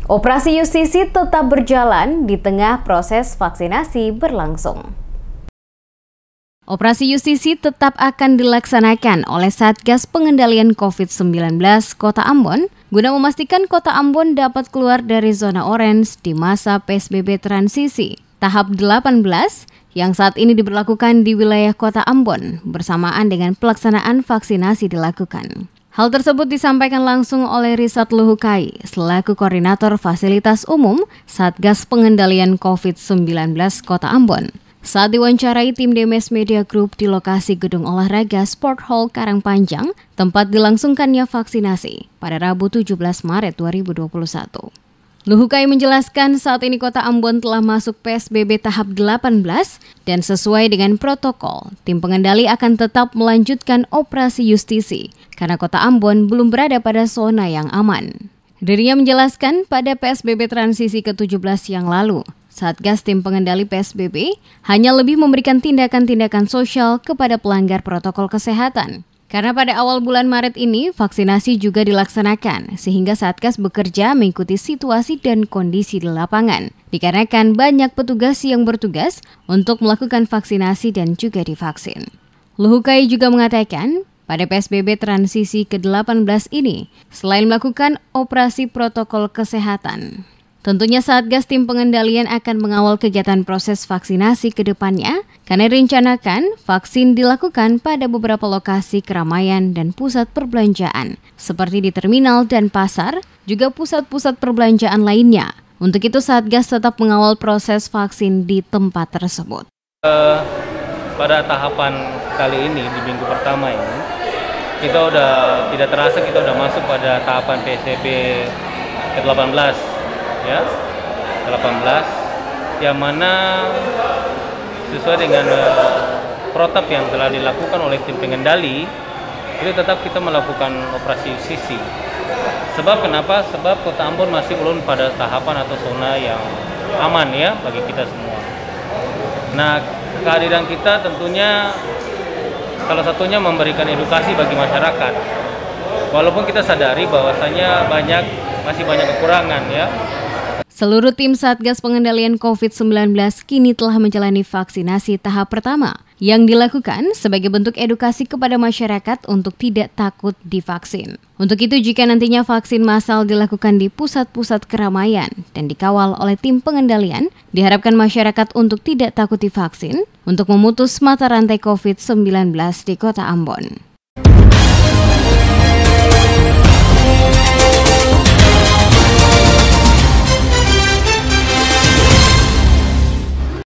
Operasi justisi tetap berjalan di tengah proses vaksinasi berlangsung. Operasi justisi tetap akan dilaksanakan oleh Satgas Pengendalian COVID-19 Kota Ambon guna memastikan Kota Ambon dapat keluar dari zona orange di masa PSBB transisi tahap 18 yang saat ini diberlakukan di wilayah Kota Ambon bersamaan dengan pelaksanaan vaksinasi dilakukan. Hal tersebut disampaikan langsung oleh Risat Luhukai selaku Koordinator Fasilitas Umum Satgas Pengendalian COVID-19 Kota Ambon saat diwawancarai tim Demes Media Group di lokasi Gedung Olahraga Sport Hall Karangpanjang, tempat dilangsungkannya vaksinasi pada Rabu 17 Maret 2021. Luhukai menjelaskan saat ini Kota Ambon telah masuk PSBB tahap 18 dan sesuai dengan protokol, tim pengendali akan tetap melanjutkan operasi justisi karena Kota Ambon belum berada pada zona yang aman. Dirinya menjelaskan pada PSBB transisi ke-17 yang lalu, Satgas tim pengendali PSBB hanya lebih memberikan tindakan-tindakan sosial kepada pelanggar protokol kesehatan. Karena pada awal bulan Maret ini vaksinasi juga dilaksanakan sehingga Satgas bekerja mengikuti situasi dan kondisi di lapangan. Dikarenakan banyak petugas yang bertugas untuk melakukan vaksinasi dan juga divaksin. Luhukai juga mengatakan pada PSBB transisi ke-18 ini selain melakukan operasi protokol kesehatan, tentunya Satgas tim pengendalian akan mengawal kegiatan proses vaksinasi ke depannya karena direncanakan vaksin dilakukan pada beberapa lokasi keramaian dan pusat perbelanjaan seperti di terminal dan pasar, juga pusat-pusat perbelanjaan lainnya. Untuk itu Satgas tetap mengawal proses vaksin di tempat tersebut. Pada tahapan kali ini di minggu pertama ini, kita udah tidak terasa kita udah masuk pada tahapan PSBB ke-18. Ya, 18 yang mana sesuai dengan protap yang telah dilakukan oleh tim pengendali itu tetap kita melakukan operasi justisi. Sebab kenapa? Sebab Kota Ambon masih belum pada tahapan atau zona yang aman ya bagi kita semua. Nah, kehadiran kita tentunya salah satunya memberikan edukasi bagi masyarakat. Walaupun kita sadari bahwasanya masih banyak kekurangan ya. Seluruh tim Satgas Pengendalian COVID-19 kini telah menjalani vaksinasi tahap pertama yang dilakukan sebagai bentuk edukasi kepada masyarakat untuk tidak takut divaksin. Untuk itu, jika nantinya vaksin massal dilakukan di pusat-pusat keramaian dan dikawal oleh tim pengendalian, diharapkan masyarakat untuk tidak takut divaksin untuk memutus mata rantai COVID-19 di Kota Ambon.